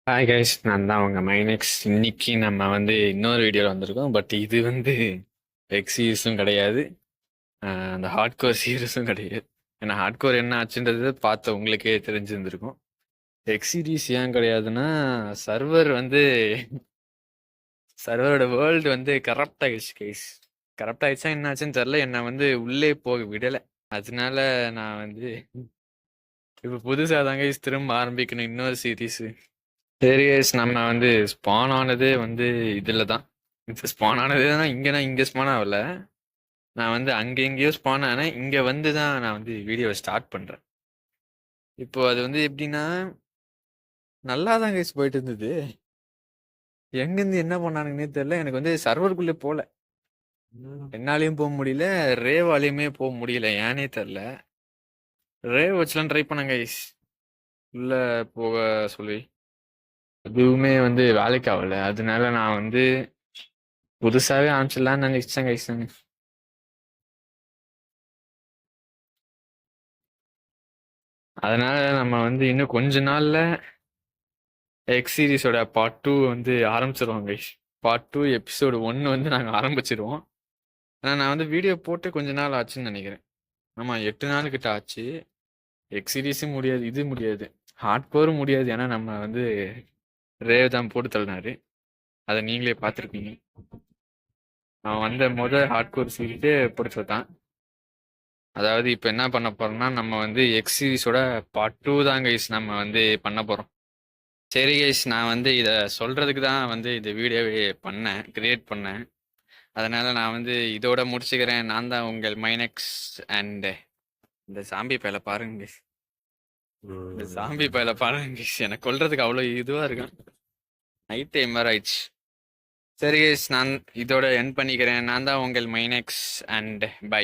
Hi guys, நான் தான் உங்க மைனெக்ஸ். இன்னைக்கு நம்ம இன்னொரு வீடியோவில் வந்திருக்கோம். பட் இது வெக் சீரிஸும் கிடையாது, அந்த ஹார்ட்கோர் சீரிஸும் கிடையாது. ஏன்னா ஹார்ட்கோர் என்ன ஆச்சுன்றது பார்த்த உங்களுக்கே தெரிஞ்சிருந்திருக்கும். வெக் சீரிஸ் ஏன் கிடையாதுன்னா, சர்வர் சர்வரோட வேர்ல்டு கரப்ட் ஆயிடுச்சு கைஸ். கரப்ட் ஆயிடுச்சா என்ன ஆச்சுன்னு தெரில. என்னை உள்ளே போக விடலை. அதனால நான் இப்போ புதுசாக தான் கைஸ் திரும்ப ஆரம்பிக்கணும் இன்னொரு சீரீஸ். சரி guys, நம்ம ஸ்பான் ஆனதே இதில் தான். இது ஸ்பான் ஆனதுன்னா நான் இங்கே ஸ்பான் ஆகல. நான் அங்கே எங்கேயோ ஸ்பான் ஆனேன். இங்கே தான் நான் வீடியோவை ஸ்டார்ட் பண்ணுறேன். இப்போ அது எப்படின்னா, நல்லா தான் கைஸ் போயிட்டு இருந்தது. எங்கேருந்து என்ன பண்ணானுங்கன்னே தெரியல. எனக்கு சர்வருக்குள்ளே போகல, என்னாலையும் போக முடியல, ரேவாலையுமே போக முடியல. ஏனே தெரில. ரேவ் வச்சுலாம் ட்ரை பண்ணேன் கைஸ், உள்ள போக சொல்லி. அதுவுமே வேலைக்கு ஆகல. அதனால நான் புதுசாவே ஆரம்பிச்சிடலான்னு நினைச்சேன் கைஸ். அதனால நம்ம இன்னும் கொஞ்ச நாள்ல எக்ஸ் சீரிஸோட பார்ட் 2 ஆரம்பிச்சிருவோம் கைஸ். பார்ட் 2 எபிசோடு 1 நாங்கள் ஆரம்பிச்சிருவோம். ஆனால் நான் வீடியோ போட்டு கொஞ்ச நாள் ஆச்சுன்னு நினைக்கிறேன். ஆமாம், 8 நாள் கிட்ட ஆச்சு. எக்ஸ் சீரிஸும் முடியாது, இது முடியாது, ஹார்ட் கோரும் முடியாது. ஏன்னா நம்ம ரேவ் தான் போட்டு தள்ளினாரு. அதை நீங்களே பார்த்துருப்பீங்க. அவன் முதல் ஹார்ட் கோர் சீரிஸே பிடிச்சது தான். அதாவது இப்போ என்ன பண்ண போறோம்னா, நம்ம எக்ஸ் சீரிஸோட பார்ட் 2 தான் கைஸ் நம்ம பண்ண போகிறோம். சரி கைஸ், நான் இதை சொல்கிறதுக்கு தான் இந்த வீடியோவே கிரியேட் பண்ணேன். அதனால் நான் இதோட முடிச்சுக்கிறேன். நான் தான் உங்கள் மைனெக்ஸ். அண்ட் இந்த சாம்பி பயலை பாருங்க கைஸ், இந்த சாம்பி பயலை பாருங்க கைஸ். எனக்கு கொல்றதுக்கு அவ்வளோ இதுவாக இருக்கும். நைட் டைம் வேறு ஆயிடுச்சு. சரி கைஸ், நான் இதோட என் பண்ணிக்கிறேன். நான் தான் உங்கள் மைனெக்ஸ். And by.